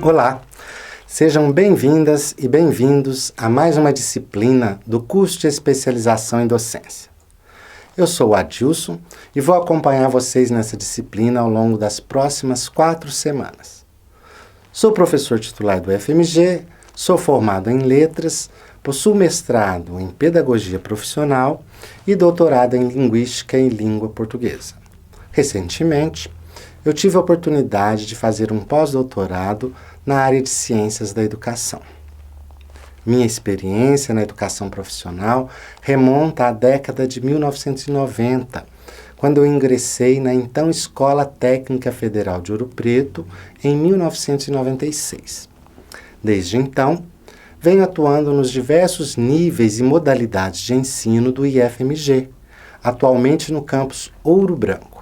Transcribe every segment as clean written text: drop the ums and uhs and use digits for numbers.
Olá, sejam bem-vindas e bem-vindos a mais uma disciplina do curso de especialização em docência. Eu sou o Adilson e vou acompanhar vocês nessa disciplina ao longo das próximas 4 semanas. Sou professor titular do FMG, sou formado em letras, possuo mestrado em pedagogia profissional e doutorado em linguística e língua portuguesa. Recentemente, eu tive a oportunidade de fazer um pós-doutorado na área de ciências da educação. Minha experiência na educação profissional remonta à década de 1990, quando eu ingressei na então Escola Técnica Federal de Ouro Preto, em 1996. Desde então, venho atuando nos diversos níveis e modalidades de ensino do IFMG, atualmente no campus Ouro Branco.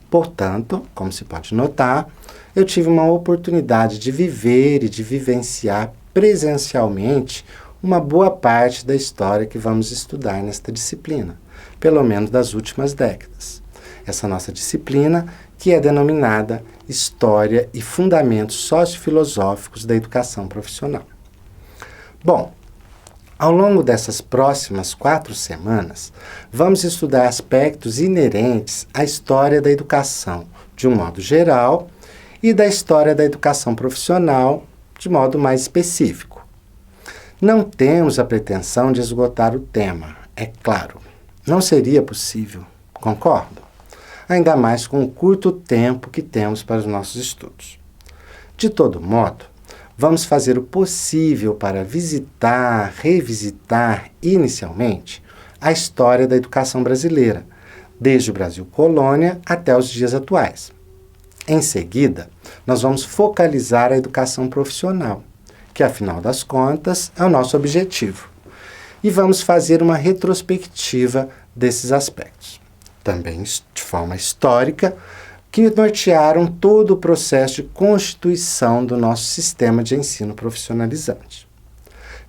Portanto, como se pode notar, eu tive uma oportunidade de viver e de vivenciar presencialmente uma boa parte da história que vamos estudar nesta disciplina, pelo menos das últimas décadas. Essa nossa disciplina, que é denominada História e Fundamentos Sociofilosóficos da Educação Profissional. Bom, ao longo dessas próximas 4 semanas, vamos estudar aspectos inerentes à história da educação, de um modo geral, e da história da educação profissional, de modo mais específico. Não temos a pretensão de esgotar o tema, é claro. Não seria possível, concordo? Ainda mais com o curto tempo que temos para os nossos estudos. De todo modo, vamos fazer o possível para visitar, revisitar, inicialmente, a história da educação brasileira, desde o Brasil colônia até os dias atuais. Em seguida, nós vamos focalizar a educação profissional, que, afinal das contas, é o nosso objetivo. E vamos fazer uma retrospectiva desses aspectos, também de forma histórica, que nortearam todo o processo de constituição do nosso sistema de ensino profissionalizante.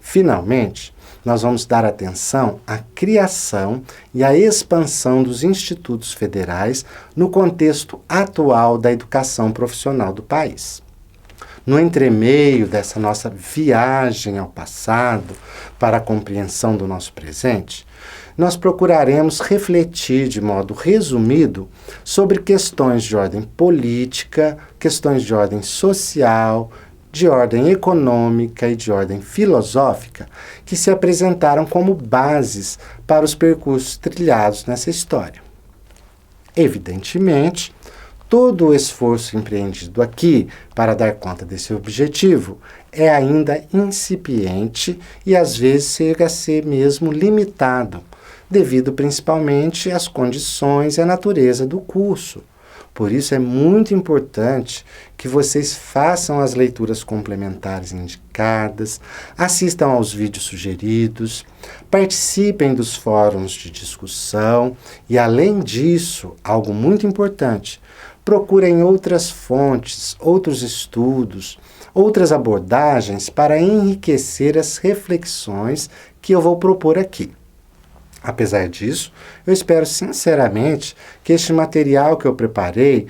Finalmente, nós vamos dar atenção à criação e à expansão dos institutos federais no contexto atual da educação profissional do país. No entremeio dessa nossa viagem ao passado para a compreensão do nosso presente, nós procuraremos refletir de modo resumido sobre questões de ordem política, questões de ordem social, de ordem econômica e de ordem filosófica que se apresentaram como bases para os percursos trilhados nessa história. Evidentemente, todo o esforço empreendido aqui para dar conta desse objetivo é ainda incipiente e às vezes chega a ser mesmo limitado, devido principalmente às condições e à natureza do curso. Por isso é muito importante que vocês façam as leituras complementares indicadas, assistam aos vídeos sugeridos, participem dos fóruns de discussão e, além disso, algo muito importante, procurem outras fontes, outros estudos, outras abordagens para enriquecer as reflexões que eu vou propor aqui. Apesar disso, eu espero sinceramente que este material que eu preparei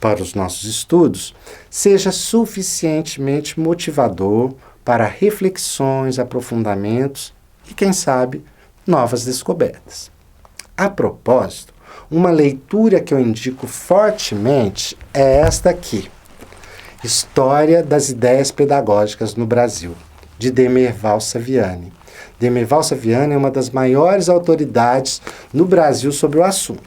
para os nossos estudos seja suficientemente motivador para reflexões, aprofundamentos e, quem sabe, novas descobertas. A propósito, uma leitura que eu indico fortemente é esta aqui, História das Ideias Pedagógicas no Brasil, de Demerval Saviani. Demerval Saviani é uma das maiores autoridades no Brasil sobre o assunto.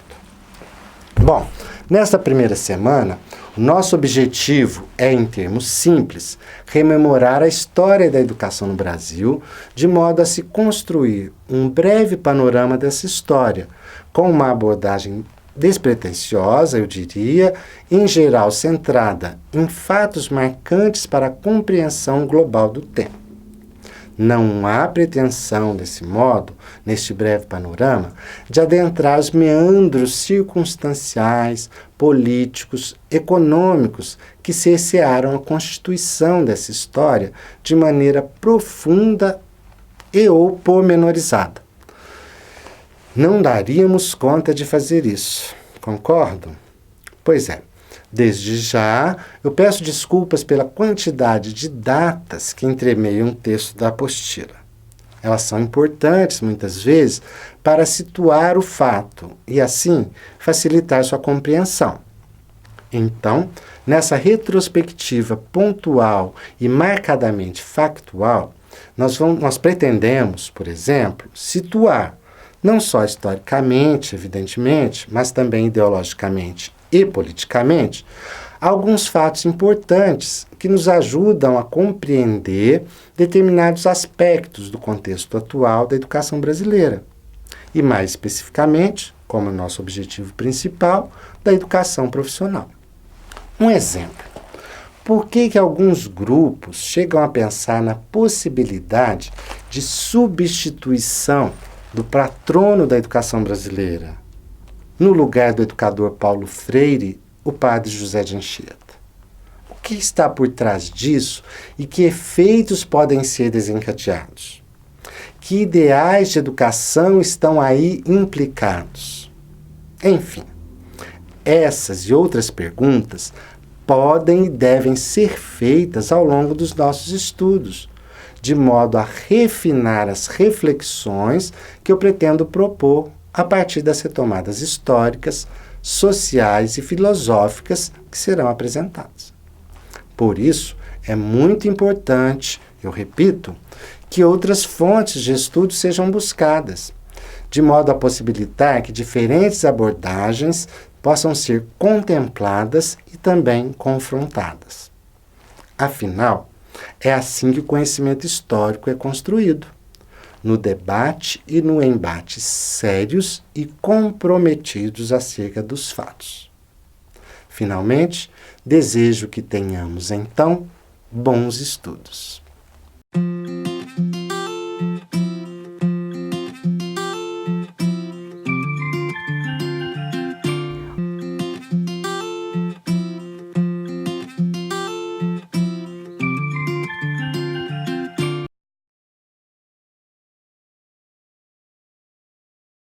Bom, nesta primeira semana, o nosso objetivo é, em termos simples, rememorar a história da educação no Brasil, de modo a se construir um breve panorama dessa história, com uma abordagem despretensiosa, eu diria, em geral centrada em fatos marcantes para a compreensão global do tema. Não há pretensão, desse modo, neste breve panorama, de adentrar os meandros circunstanciais, políticos, econômicos que cercearam a constituição dessa história de maneira profunda e ou pormenorizada. Não daríamos conta de fazer isso, concordam? Pois é, Desde já, eu peço desculpas pela quantidade de datas que entremeiam o texto da apostila. Elas são importantes, muitas vezes, para situar o fato e, assim, facilitar sua compreensão. Então, nessa retrospectiva pontual e marcadamente factual, nós pretendemos, por exemplo, situar, não só historicamente, evidentemente, mas também ideologicamente e politicamente, alguns fatos importantes que nos ajudam a compreender determinados aspectos do contexto atual da educação brasileira. E mais especificamente, como nosso objetivo principal, da educação profissional. Um exemplo. Por que alguns grupos chegam a pensar na possibilidade de substituição do patrono da educação brasileira, no lugar do educador Paulo Freire, o padre José de Anchieta? O que está por trás disso e que efeitos podem ser desencadeados? Que ideais de educação estão aí implicados? Enfim, essas e outras perguntas podem e devem ser feitas ao longo dos nossos estudos, de modo a refinar as reflexões que eu pretendo propor a partir das retomadas históricas, sociais e filosóficas que serão apresentadas. Por isso, é muito importante, eu repito, que outras fontes de estudo sejam buscadas, de modo a possibilitar que diferentes abordagens possam ser contempladas e também confrontadas. Afinal, é assim que o conhecimento histórico é construído, no debate e no embate sérios e comprometidos acerca dos fatos. Finalmente, desejo que tenhamos, então, bons estudos.